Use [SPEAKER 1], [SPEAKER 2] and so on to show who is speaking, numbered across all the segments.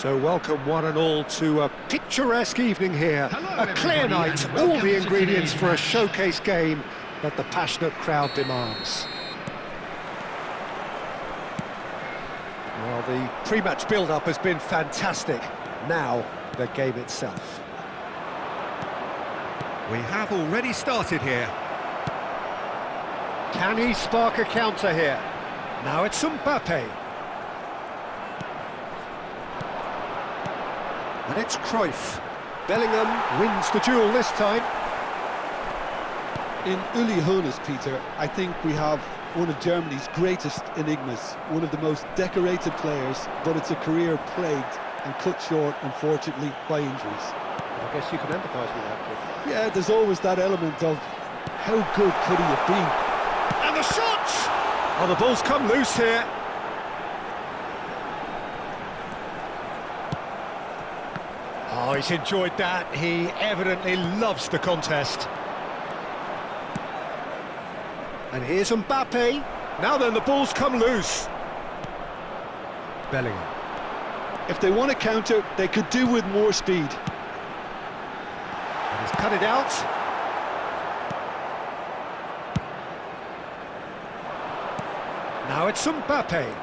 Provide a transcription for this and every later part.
[SPEAKER 1] So welcome one and all to a picturesque evening here.
[SPEAKER 2] Hello,
[SPEAKER 1] a clear
[SPEAKER 2] everybody,
[SPEAKER 1] night,
[SPEAKER 2] and
[SPEAKER 1] all
[SPEAKER 2] welcome
[SPEAKER 1] the
[SPEAKER 2] to
[SPEAKER 1] ingredients
[SPEAKER 2] today's
[SPEAKER 1] for a
[SPEAKER 2] match.
[SPEAKER 1] showcase game that the passionate crowd demands. Well, Well, the pre-match build-up has been fantastic. Now, the game itself. We have already started here. Can he spark a counter here? Now it's Mbappe. And it's Cruyff. Bellingham wins the duel this time.
[SPEAKER 2] In Uli Hoeneß, Peter, I think we have one of Germany's greatest enigmas, one of the most decorated players, but it's a career plagued and cut short, unfortunately, by injuries.
[SPEAKER 1] I guess you can empathise with that, Cliff.
[SPEAKER 2] Yeah, there's always that element of how good could he have been?
[SPEAKER 1] And the shot! Oh, the ball's come loose here. Oh, he's enjoyed that. He evidently loves the contest. And here's Mbappe. Now then, the ball's come loose. Bellingham.
[SPEAKER 2] If they want to counter, they could do with more speed.
[SPEAKER 1] And he's cut it out. Now it's Mbappe.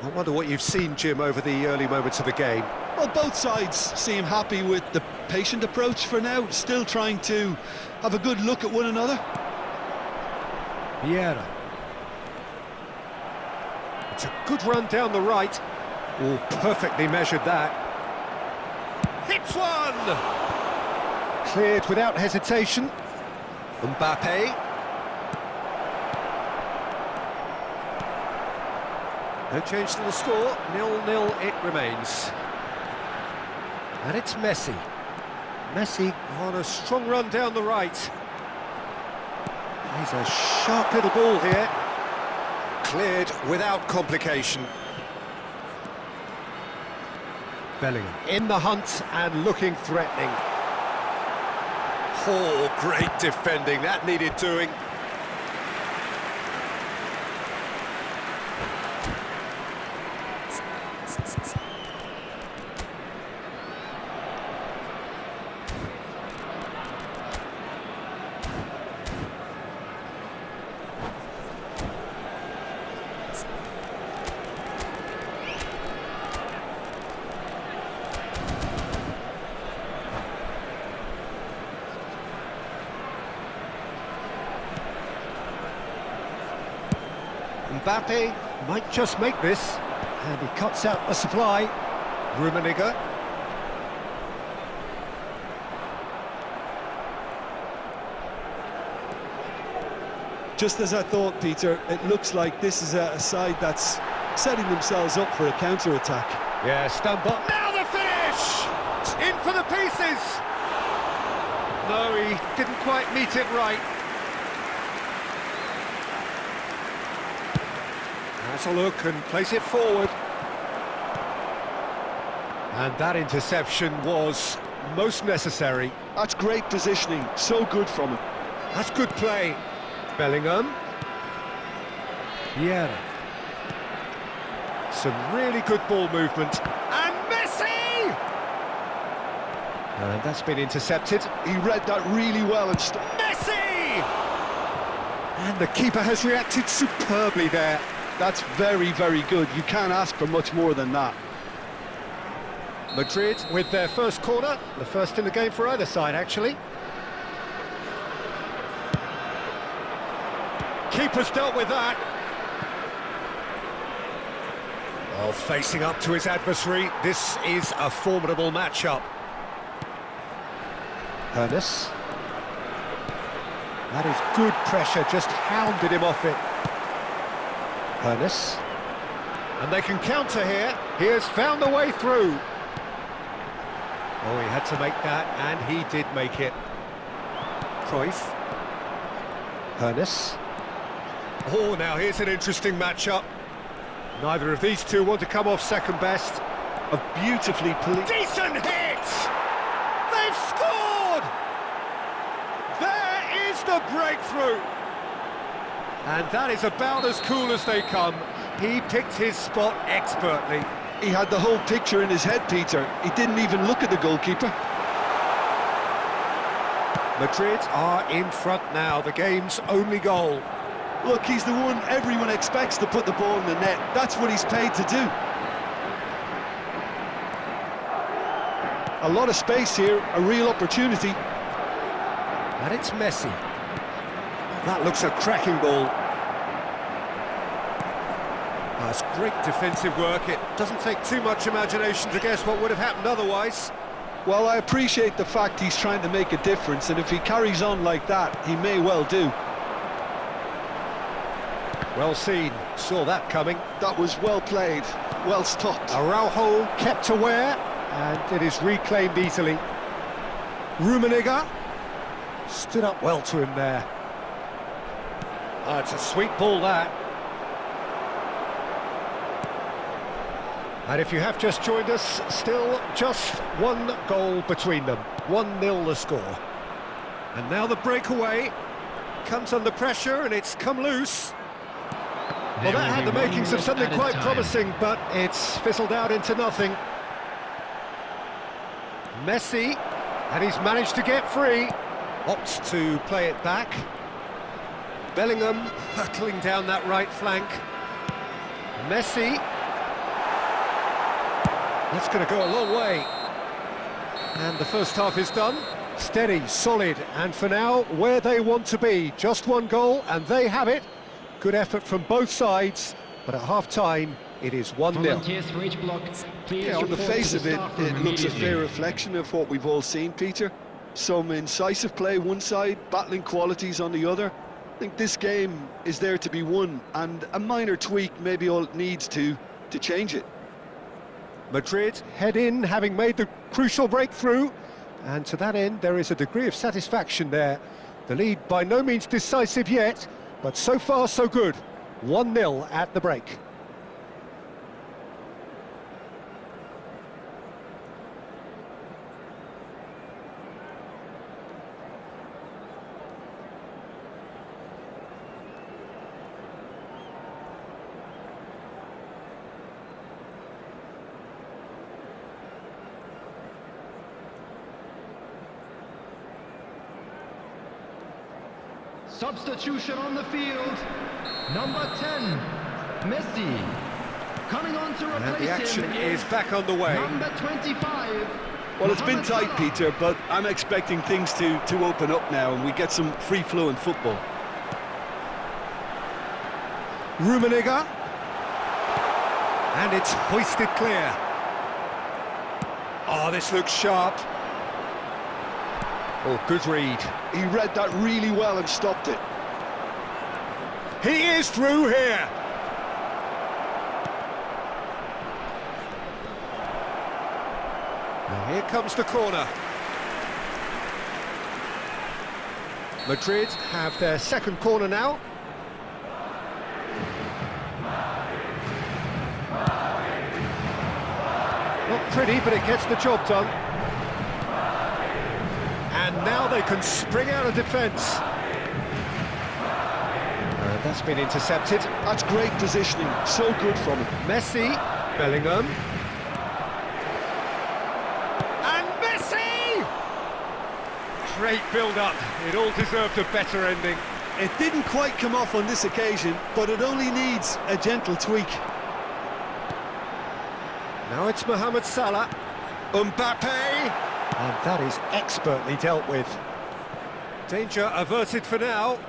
[SPEAKER 1] I wonder what you've seen, Jim, over the early moments of the game.
[SPEAKER 2] Well, both sides seem happy with the patient approach for now, still trying to have a good look at one another.
[SPEAKER 1] Vieira. It's a good run down the right. Oh, perfectly measured that. Hits one! Cleared without hesitation. Mbappe. No change to the score, 0-0 it remains. And it's Messi. Messi on a strong run down the right. He's a sharp little ball here. Cleared without complication. Bellingham in the hunt and looking threatening. Oh, great defending, that needed doing. Mbappe might just make this, and he cuts out the supply. Rummenigge.
[SPEAKER 2] Just as I thought, Peter, it looks like this is a side that's setting themselves up for a counter-attack.
[SPEAKER 1] Yeah, Stumble. Now the finish! It's in for the pieces! No, he didn't quite meet it right. Has a look and place it forward. And that interception was most necessary.
[SPEAKER 2] That's great positioning, so good from him.
[SPEAKER 1] That's good play. Bellingham. Vieira. Some really good ball movement. And Messi! And that's been intercepted.
[SPEAKER 2] He read that really well and
[SPEAKER 1] Messi! And the keeper has reacted superbly there.
[SPEAKER 2] That's very, very good. You can't ask for much more than that.
[SPEAKER 1] Madrid with their first corner, the first in the game for either side, actually. Keeper's dealt with that. Well, facing up to his adversary, this is a formidable matchup. Hoeneß. That is good pressure, just hounded him off it. Hoeneß. And they can counter here. He has found a way through. Oh, he had to make that, and he did make it. Cruyff. Hoeneß. Oh, now here's an interesting matchup. Neither of these two want to come off second best.
[SPEAKER 2] A beautifully
[SPEAKER 1] decent hit! They've scored! There is the breakthrough! And that is about as cool as they come. He picked his spot expertly.
[SPEAKER 2] He had the whole picture in his head, Peter. He didn't even look at the goalkeeper.
[SPEAKER 1] Madrid are in front now, the game's only goal.
[SPEAKER 2] Look, he's the one everyone expects to put the ball in the net. That's what he's paid to do. A lot of space here, a real opportunity.
[SPEAKER 1] And it's Messi. That looks a cracking ball. That's great defensive work. It doesn't take too much imagination to guess what would have happened otherwise.
[SPEAKER 2] Well, I appreciate the fact he's trying to make a difference, and if he carries on like that, he may well do.
[SPEAKER 1] Well seen, saw that coming.
[SPEAKER 2] That was well played, well stopped.
[SPEAKER 1] Araujo kept aware, and it is reclaimed easily. Rummenigge stood up well to him there. Oh, it's a sweet ball, that. And if you have just joined us, still just one goal between them. 1-0 the score. And now the breakaway comes under pressure, and it's come loose. Well, that had the makings of something quite promising, but it's fizzled out into nothing. Messi, and he's managed to get free. Opts to play it back. Bellingham hurtling down that right flank. Messi. That's going to go a long way. And the first half is done. Steady, solid, and for now, where they want to be. Just one goal, and they have it. Good effort from both sides, but at half-time, it is 1-0.
[SPEAKER 2] Yeah, on the face of it, it looks a fair reflection of what we've all seen, Peter. Some incisive play one side, battling qualities on the other. I think this game is there to be won, and a minor tweak maybe all it needs to change it.
[SPEAKER 1] Madrid head in, having made the crucial breakthrough, and to that end, there is a degree of satisfaction there. The lead by no means decisive yet, but so far so good. 1-0 at the break.
[SPEAKER 3] Substitution on the field. Number 10, Messi. Coming on to replace him.
[SPEAKER 1] And the action is back on the way.
[SPEAKER 3] Number 25.
[SPEAKER 2] Well, it's been
[SPEAKER 3] Mohamed
[SPEAKER 2] tight,
[SPEAKER 3] Salah.
[SPEAKER 2] Peter, but I'm expecting things to open up now and we get some free-flowing football.
[SPEAKER 1] Rummenigge. And it's hoisted clear. Oh, this looks sharp. Oh, good read.
[SPEAKER 2] He read that really well and stopped it.
[SPEAKER 1] He is through here. Now here comes the corner. Madrid have their second corner now. Not pretty, but it gets the job done. And now they can spring out of defence. And that's been intercepted.
[SPEAKER 2] That's great positioning, so good from him.
[SPEAKER 1] Messi, Bellingham. And Messi! Great build-up. It all deserved a better ending.
[SPEAKER 2] It didn't quite come off on this occasion, but it only needs a gentle tweak.
[SPEAKER 1] Now it's Mohamed Salah. Mbappe! And that is expertly dealt with. Danger averted for now.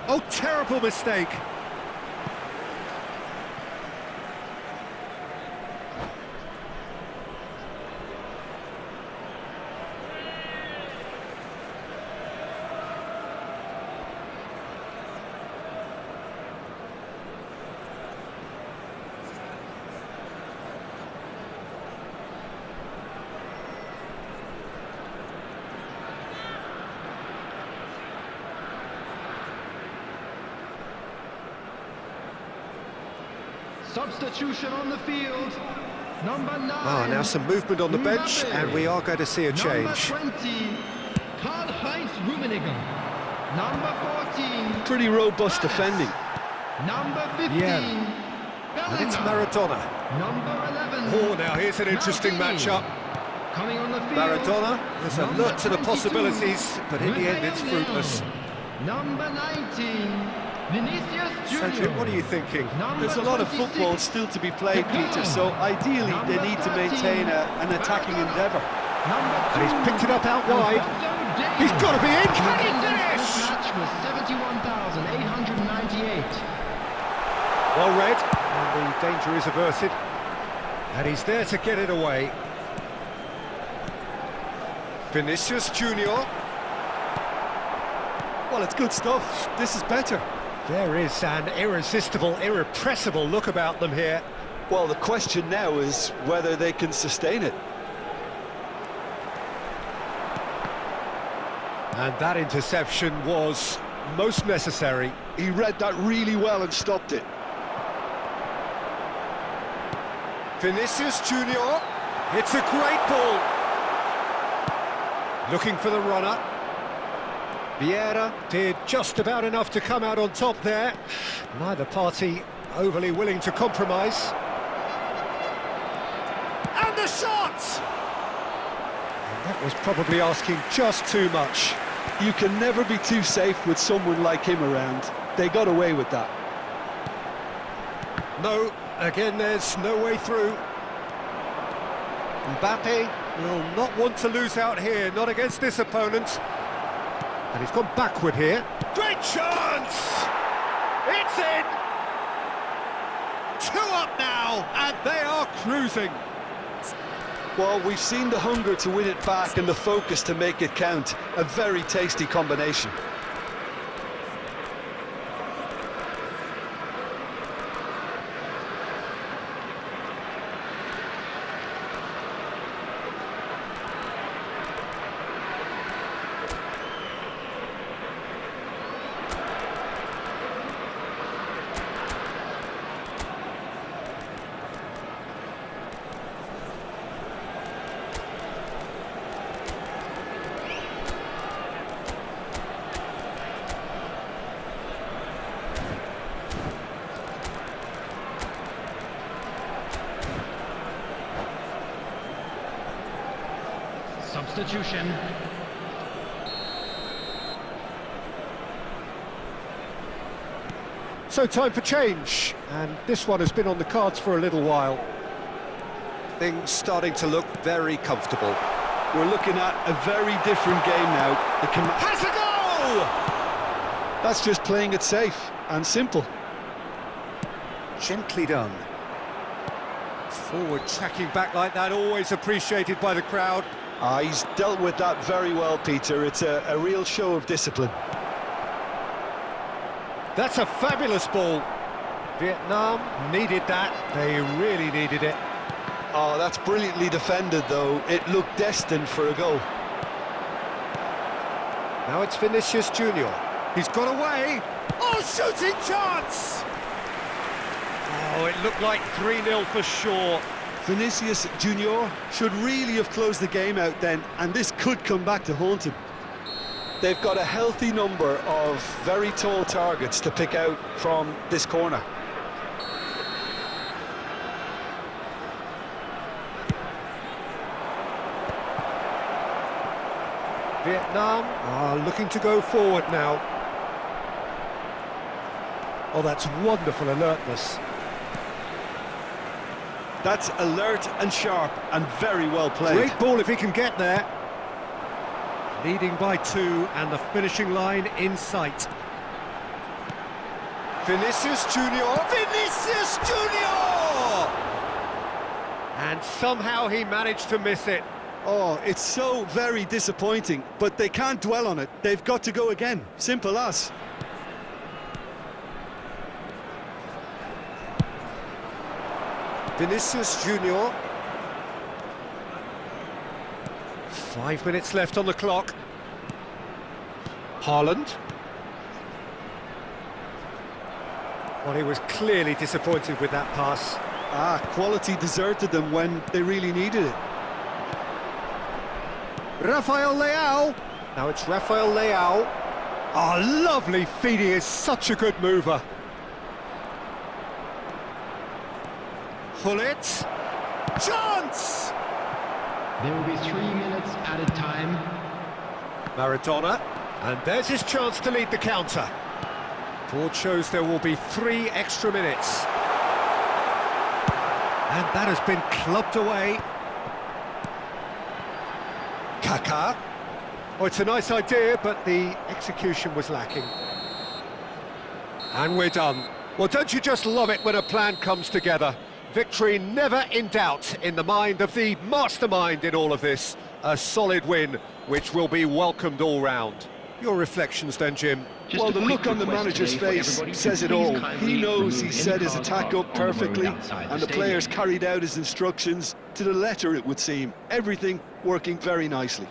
[SPEAKER 1] Oh, terrible mistake.
[SPEAKER 3] Substitution on the field. Number 9.
[SPEAKER 1] Ah, now some movement on the bench,
[SPEAKER 3] Mbappe.
[SPEAKER 1] and we are going to see a change.
[SPEAKER 3] Number 20, Karl-Heinz Rummenigge. Number 14.
[SPEAKER 2] Pretty robust defending.
[SPEAKER 3] Number 15.
[SPEAKER 1] Yeah. And it's Maradona.
[SPEAKER 3] Number 11.
[SPEAKER 1] Oh, now here's an interesting
[SPEAKER 3] Maldini.
[SPEAKER 1] matchup.
[SPEAKER 3] Coming on the field.
[SPEAKER 1] Maradona is alert to the possibilities, but in the end it's fruitless.
[SPEAKER 3] Number 19. Vinicius
[SPEAKER 1] So,
[SPEAKER 3] Junior.
[SPEAKER 1] Jim, what are you thinking?
[SPEAKER 3] Number
[SPEAKER 2] There's a lot of
[SPEAKER 3] 26.
[SPEAKER 2] football still to be played, Peter, so ideally they need to maintain an attacking endeavour.
[SPEAKER 3] Number 2.
[SPEAKER 1] And he's picked it up out wide.
[SPEAKER 3] Alfonso Davies.
[SPEAKER 1] He's got to be in. Can he
[SPEAKER 3] Attendance this
[SPEAKER 1] finish?
[SPEAKER 3] match was 71,898.
[SPEAKER 1] Well read, and the danger is averted. And he's there to get it away. Vinicius Junior.
[SPEAKER 2] Well, it's good stuff. This is better.
[SPEAKER 1] There is an irresistible, irrepressible look about them here.
[SPEAKER 2] Well, the question now is whether they can sustain it.
[SPEAKER 1] And that interception was most necessary.
[SPEAKER 2] He read that really well and stopped it.
[SPEAKER 1] Vinicius Junior. It's a great ball. Looking for the runner. Vieira did just about enough to come out on top there. Neither party overly willing to compromise. And the shot! And that was probably asking just too much.
[SPEAKER 2] You can never be too safe with someone like him around. They got away with that.
[SPEAKER 1] No, again there's no way through. Mbappe will not want to lose out here, not against this opponent. And he's gone backward here. Great chance! It's in! 2 up now, and they are cruising.
[SPEAKER 2] Well, we've seen the hunger to win it back and the focus to make it count. A very tasty combination.
[SPEAKER 3] Substitution.
[SPEAKER 1] So time for change, and this one has been on the cards for a little while. Things starting to look very comfortable.
[SPEAKER 2] We're looking at a very different game now.
[SPEAKER 1] Has a goal!
[SPEAKER 2] That's just playing it safe and simple.
[SPEAKER 1] Gently done. Forward tracking back like that, always appreciated by the crowd.
[SPEAKER 2] He's dealt with that very well, Peter. It's a real show of discipline.
[SPEAKER 1] That's a fabulous ball. Vietnam needed that. They really needed it.
[SPEAKER 2] Oh, that's brilliantly defended, though. It looked destined for a goal.
[SPEAKER 1] Now it's Vinicius Junior. He's got away. Oh, shooting chance! Oh, it looked like 3-0 for sure.
[SPEAKER 2] Vinicius Junior should really have closed the game out then, and this could come back to haunt him. They've got a healthy number of very tall targets to pick out from this corner.
[SPEAKER 1] Vietnam are looking to go forward now. Oh, that's wonderful alertness.
[SPEAKER 2] That's alert and sharp and very well played.
[SPEAKER 1] Great ball if he can get there. Leading by 2 and the finishing line in sight. Vinicius Junior. Vinicius Junior! And somehow he managed to miss it.
[SPEAKER 2] Oh, it's so very disappointing, but they can't dwell on it. They've got to go again. Simple as.
[SPEAKER 1] Vinicius Junior. 5 minutes left on the clock. Haaland. Well, he was clearly disappointed with that pass.
[SPEAKER 2] Quality deserted them when they really needed it.
[SPEAKER 1] Rafael Leao. Now it's Rafael Leao. Oh, lovely feed. He is such a good mover. Hullet. Chance!
[SPEAKER 3] There will be 3 minutes added time.
[SPEAKER 1] Maradona. And there's his chance to lead the counter. Board shows there will be 3 extra minutes. And that has been clubbed away. Kaká. Oh, it's a nice idea, but the execution was lacking. And we're done. Well, don't you just love it when a plan comes together? Victory never in doubt in the mind of the mastermind in all of this. A solid win, which will be welcomed all round. Your reflections then, Jim?
[SPEAKER 2] Well, the look on the manager's face says it all. He knows he set his attack up perfectly, and the players carried out his instructions to the letter, it would seem. Everything working very nicely.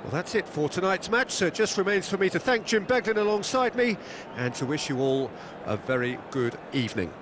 [SPEAKER 1] Well, that's it for tonight's match, so it just remains for me to thank Jim Beglin alongside me and to wish you all a very good evening.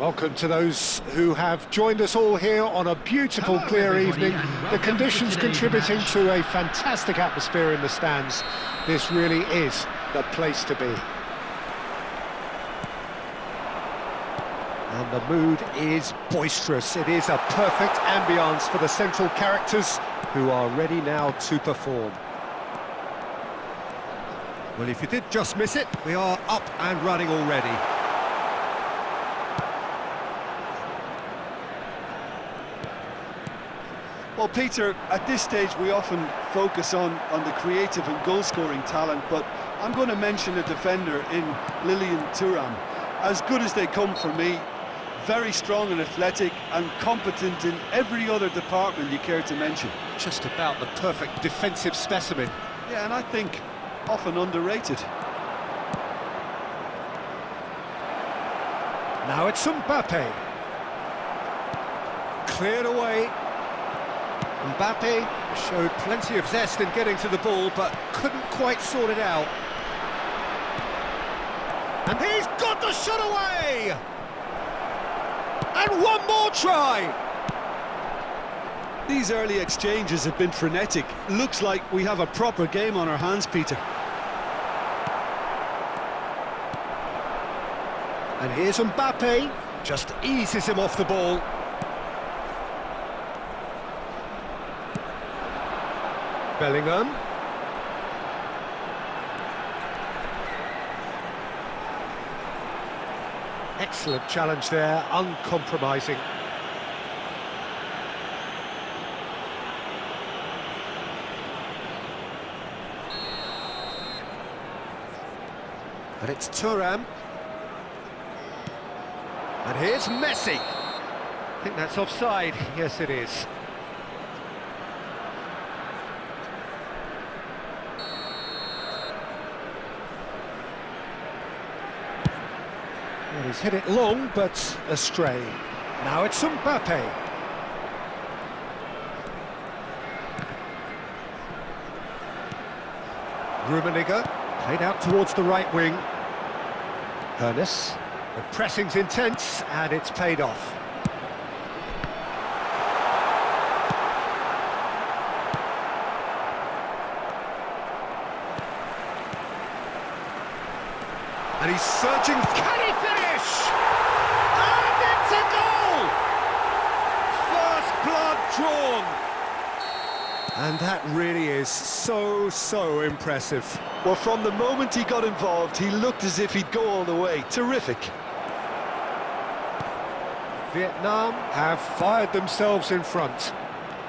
[SPEAKER 1] Welcome to those who have joined us all here on a beautiful,
[SPEAKER 3] Hello,
[SPEAKER 1] clear
[SPEAKER 3] everybody,
[SPEAKER 1] evening.
[SPEAKER 3] and
[SPEAKER 1] The
[SPEAKER 3] welcome to
[SPEAKER 1] conditions
[SPEAKER 3] today's
[SPEAKER 1] contributing
[SPEAKER 3] match.
[SPEAKER 1] to a fantastic atmosphere in the stands. This really is the place to be. And the mood is boisterous. It is a perfect ambience for the central characters who are ready now to perform. Well, if you did just miss it, we are up and running already.
[SPEAKER 2] Well, Peter, at this stage we often focus on the creative and goal-scoring talent, but I'm going to mention a defender in Lilian Thuram. As good as they come for me, very strong and athletic and competent in every other department you care to mention.
[SPEAKER 1] Just about the perfect defensive specimen.
[SPEAKER 2] Yeah, and I think often underrated.
[SPEAKER 1] Now it's Mbappe. Cleared away. Mbappe showed plenty of zest in getting to the ball, but couldn't quite sort it out. And he's got the shot away! And one more try!
[SPEAKER 2] These early exchanges have been frenetic. Looks like we have a proper game on our hands, Peter.
[SPEAKER 1] And here's Mbappe, just eases him off the ball. Bellingham. Excellent challenge there, uncompromising. But it's Thuram. And here's Messi. I think that's offside. Yes, it is. Well, he's hit it long, but astray. Now it's Mbappe. Rummenigge, played out towards the right wing. Hernes. The pressing's intense, and it's paid off. And he's searching. Can he finish? And it's a goal! First blood drawn. And that really is so impressive.
[SPEAKER 2] Well, from the moment he got involved, he looked as if he'd go all the way. Terrific.
[SPEAKER 1] Vietnam have fired themselves in front.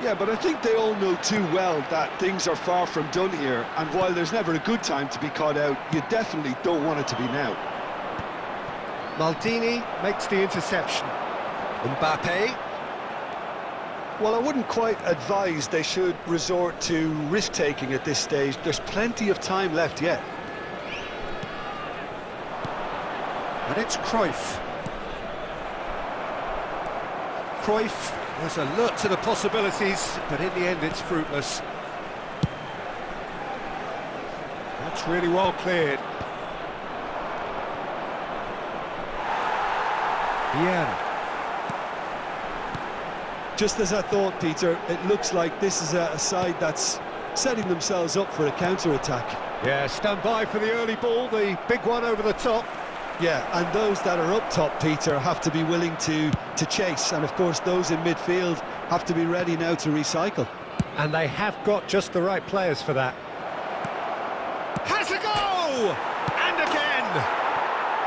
[SPEAKER 2] Yeah, but I think they all know too well that things are far from done here, and while there's never a good time to be caught out, you definitely don't want it to be now.
[SPEAKER 1] Maldini makes the interception. Mbappe.
[SPEAKER 2] Well, I wouldn't quite advise they should resort to risk-taking at this stage. There's plenty of time left yet.
[SPEAKER 1] And it's Cruyff. Cruyff was alert to the possibilities, but in the end it's fruitless. That's really well cleared. Vieira.
[SPEAKER 2] Just as I thought, Peter, it looks like this is a side that's setting themselves up for a counter-attack.
[SPEAKER 1] Yeah, stand by for the early ball, the big one over the top.
[SPEAKER 2] Yeah, and those that are up top, Peter, have to be willing to chase, and of course those in midfield have to be ready now to recycle.
[SPEAKER 1] And they have got just the right players for that. Has a go! And again!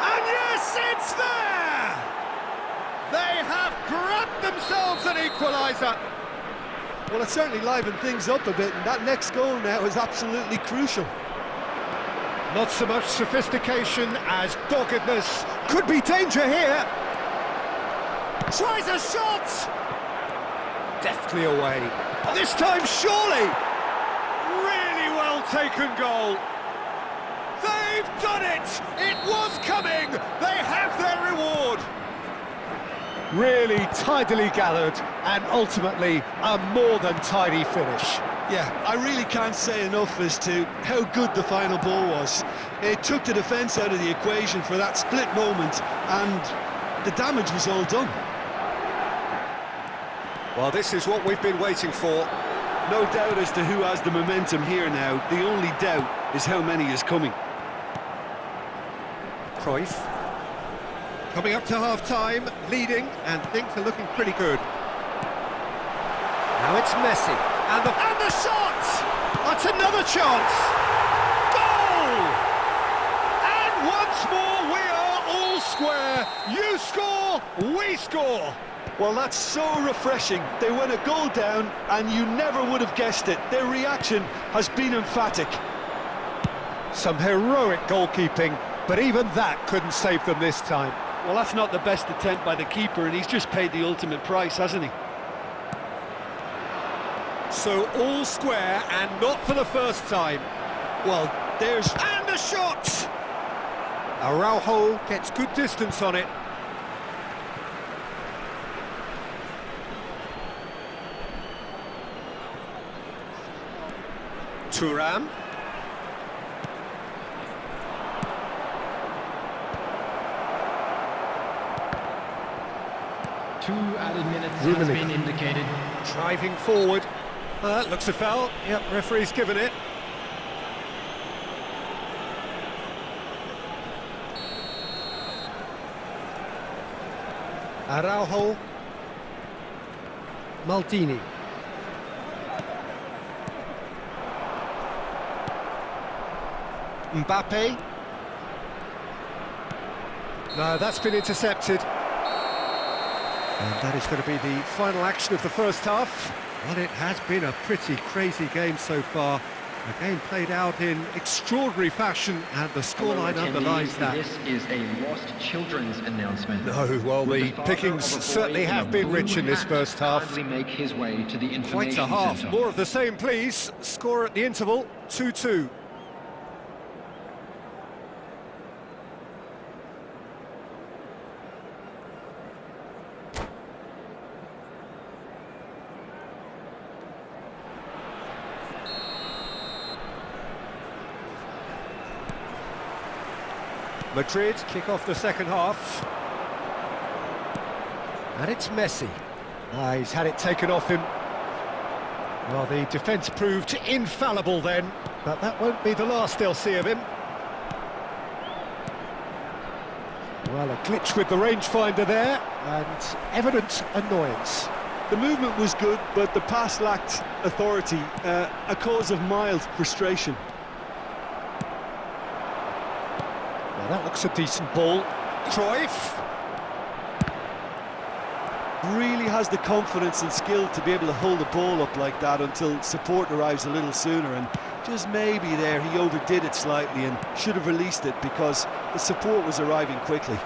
[SPEAKER 1] And yes, it's there! They have grabbed themselves an equaliser.
[SPEAKER 2] Well, it certainly livened things up a bit, and that next goal now is absolutely crucial.
[SPEAKER 1] Not so much sophistication as doggedness. Could be danger here. Tries a shot! Deftly away. This time, surely! Really well taken goal. They've done it! It was coming! They have their reward! Really tidily gathered, and ultimately a more than tidy finish.
[SPEAKER 2] Yeah, I really can't say enough as to how good the final ball was. It took the defence out of the equation for that split moment, and the damage was all done.
[SPEAKER 1] Well, this is what we've been waiting for.
[SPEAKER 2] No doubt as to who has the momentum here now. The only doubt is how many is coming.
[SPEAKER 1] Cruyff. Coming up to half-time, leading, and things are looking pretty good. Now it's Messi. And the shot! That's another chance! Goal! And once more we are all square. You score, we score.
[SPEAKER 2] Well, that's so refreshing. They went a goal down, and you never would have guessed it. Their reaction has been emphatic.
[SPEAKER 1] Some heroic goalkeeping, but even that couldn't save them this time.
[SPEAKER 2] Well, that's not the best attempt by the keeper, and he's just paid the ultimate price, hasn't he?
[SPEAKER 1] So all square, and not for the first time.
[SPEAKER 2] Well, there's...
[SPEAKER 1] And a shot! Araujo gets good distance on it. Thuram.
[SPEAKER 3] Two added minutes has been indicated.
[SPEAKER 1] Driving forward. Looks a foul. Yep, referee's given it. Araujo. Maldini. Mbappe. No, that's been intercepted. And that is going to be the final action of the first half. Well, it has been a pretty crazy game so far. A game played out in extraordinary fashion, and the scoreline underlines that.
[SPEAKER 4] This is a Lost Children's announcement.
[SPEAKER 1] No, well, the pickings certainly have been rich in this first half.
[SPEAKER 4] Make his way to the
[SPEAKER 1] Quite a half. More of the same, please. Score at the interval, 2-2. Madrid kick off the second half. And it's Messi. He's had it taken off him. Well, the defence proved infallible then, but that won't be the last they'll see of him. Well, a glitch with the rangefinder there, and evident annoyance.
[SPEAKER 2] The movement was good, but the pass lacked authority, a cause of mild frustration.
[SPEAKER 1] Well, that looks a decent ball. Cruyff.
[SPEAKER 2] Really has the confidence and skill to be able to hold the ball up like that until support arrives a little sooner, and just maybe there he overdid it slightly and should have released it because the support was arriving quickly.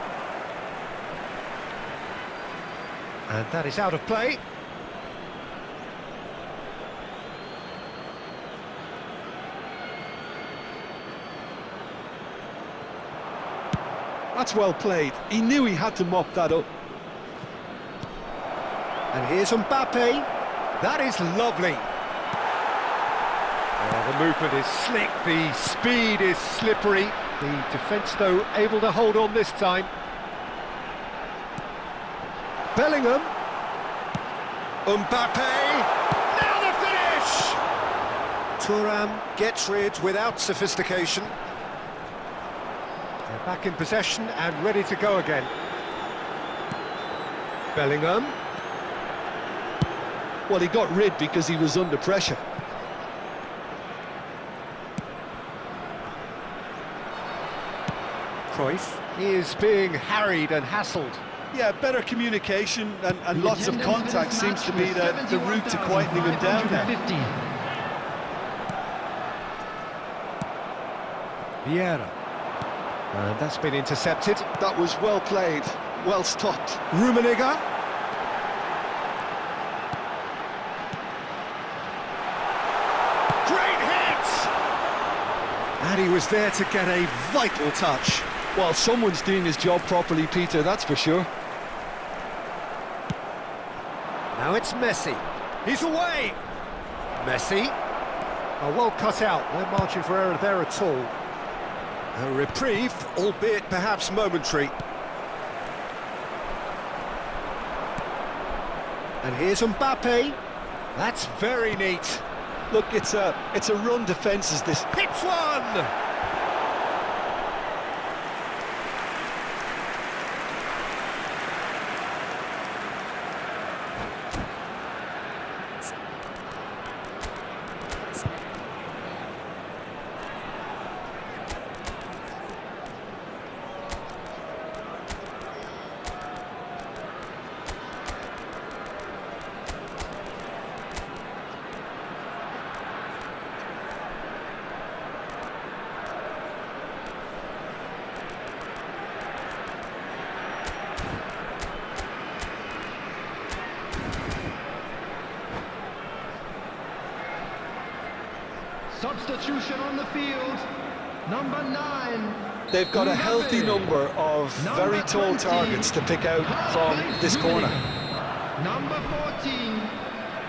[SPEAKER 1] And that is out of play.
[SPEAKER 2] That's well played. He knew he had to mop that up.
[SPEAKER 1] And here's Mbappe. That is lovely. Oh, the movement is slick, the speed is slippery. The defence, though, able to hold on this time. Bellingham. Mbappe. Now the finish! Thuram gets rid without sophistication. They're back in possession and ready to go again. Bellingham.
[SPEAKER 2] Well, he got rid because he was under pressure.
[SPEAKER 1] Cruyff is being harried and hassled.
[SPEAKER 2] Yeah, better communication and lots of contact seems to be the route to quietening him down now.
[SPEAKER 1] Vieira. And that's been intercepted.
[SPEAKER 2] That was well played, well stopped.
[SPEAKER 1] Rummenigge. Great hit! And he was there to get a vital touch.
[SPEAKER 2] Well, someone's doing his job properly, Peter, that's for sure.
[SPEAKER 1] Now it's Messi. He's away! Messi. Oh, well cut out. No margin for error there at all. A reprieve, albeit perhaps momentary. And here's Mbappe. That's very neat.
[SPEAKER 2] Look, it's a run defence as this.
[SPEAKER 1] Hits one!
[SPEAKER 3] Substitution on the field. Number 9.
[SPEAKER 2] They've got a healthy number of very tall targets to pick out from this corner.
[SPEAKER 3] Number 14,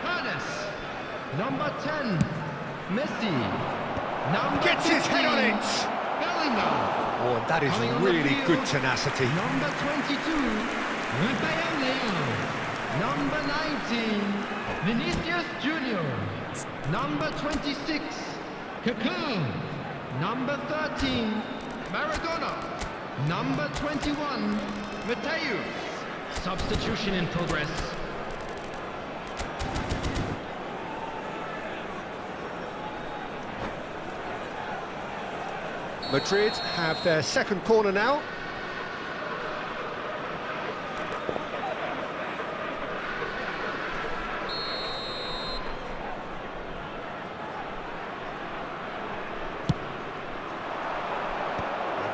[SPEAKER 3] Hannes. Number 10, Messi. Number
[SPEAKER 1] Gets his head on
[SPEAKER 3] 15,
[SPEAKER 1] it!
[SPEAKER 3] Bellingham.
[SPEAKER 1] Oh, and that is
[SPEAKER 3] Coming on the
[SPEAKER 1] really
[SPEAKER 3] field,
[SPEAKER 1] good tenacity.
[SPEAKER 3] Number 22, Rafael Leao. Number 19, Vinicius Junior. Number 26, Kaká. Number 13, Maradona. Number 21, Mateus. Substitution in progress.
[SPEAKER 1] Madrid have their second corner now.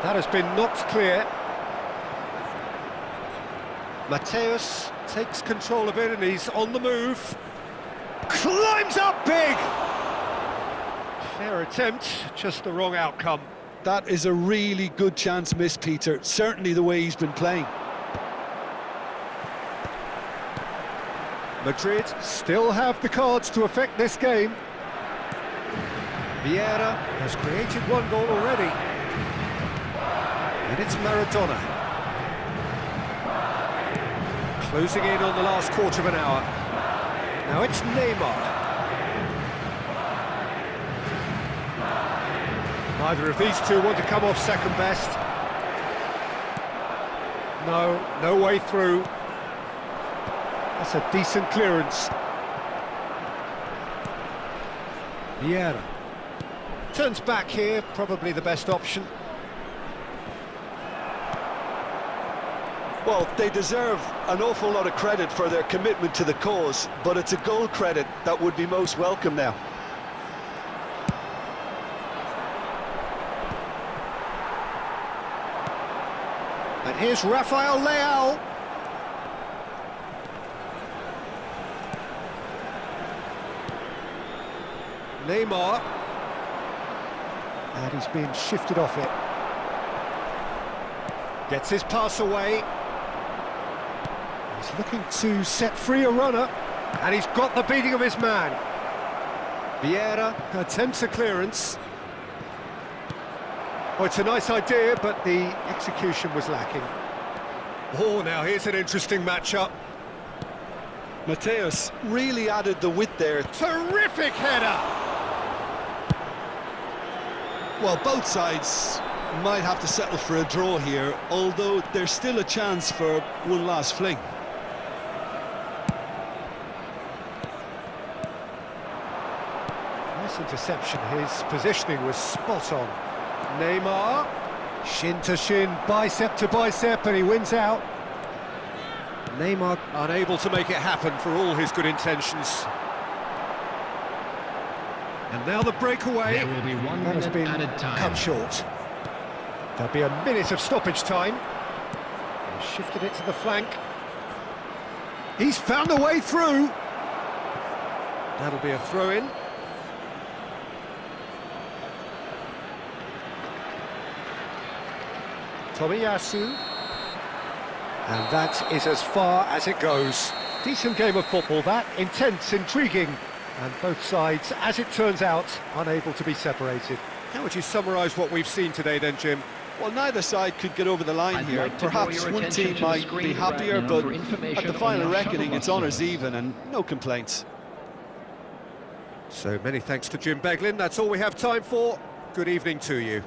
[SPEAKER 1] That has been knocked clear. Mateus takes control of it and he's on the move. Climbs up big! Fair attempt, just the wrong outcome.
[SPEAKER 2] That is a really good chance missed, Peter. Certainly the way he's been playing.
[SPEAKER 1] Madrid still have the cards to affect this game. Vieira has created one goal already. And it's Maradona. Closing in on the last quarter of an hour. Now it's Neymar. Neither of these two want to come off second best. No way through. That's a decent clearance. Vieira. Turns back here, probably the best option.
[SPEAKER 2] Well, they deserve an awful lot of credit for their commitment to the cause, but it's a goal credit that would be most welcome now.
[SPEAKER 1] And here's Rafael Leao. Neymar. And he's being shifted off it. Gets his pass away. He's looking to set free a runner. And he's got the beating of his man. Vieira attempts a clearance. Well, it's a nice idea, but the execution was lacking. Oh, now here's an interesting matchup.
[SPEAKER 2] Mateus really added the width there.
[SPEAKER 1] Terrific header!
[SPEAKER 2] Well, both sides might have to settle for a draw here, although there's still a chance for one last fling.
[SPEAKER 1] Nice interception, his positioning was spot on. Neymar, shin to shin, bicep to bicep, and he wins out. Neymar unable to make it happen for all his good intentions. And now the breakaway.
[SPEAKER 3] There will be 1
[SPEAKER 1] That has
[SPEAKER 3] minute
[SPEAKER 1] been
[SPEAKER 3] added time.
[SPEAKER 1] cut short. There'll be a minute of stoppage time. He's shifted it to the flank. He's found a way through. That'll be a throw-in. Tomiyasu. And that is as far as it goes. Decent game of football, that. Intense, intriguing. And both sides, as it turns out, unable to be separated. How would you summarise what we've seen today then, Jim?
[SPEAKER 2] Well, neither side could get over the line
[SPEAKER 4] I'd
[SPEAKER 2] here.
[SPEAKER 4] like to draw
[SPEAKER 2] Perhaps
[SPEAKER 4] your
[SPEAKER 2] one
[SPEAKER 4] attention
[SPEAKER 2] team
[SPEAKER 4] to the
[SPEAKER 2] might
[SPEAKER 4] screen
[SPEAKER 2] be happier,
[SPEAKER 4] right now
[SPEAKER 2] but
[SPEAKER 4] for information
[SPEAKER 2] at the
[SPEAKER 4] on
[SPEAKER 2] final
[SPEAKER 4] your
[SPEAKER 2] reckoning,
[SPEAKER 4] shuttle
[SPEAKER 2] it's
[SPEAKER 4] bus
[SPEAKER 2] honours
[SPEAKER 4] service.
[SPEAKER 2] even and no complaints.
[SPEAKER 1] So many thanks to Jim Beglin. That's all we have time for. Good evening to you.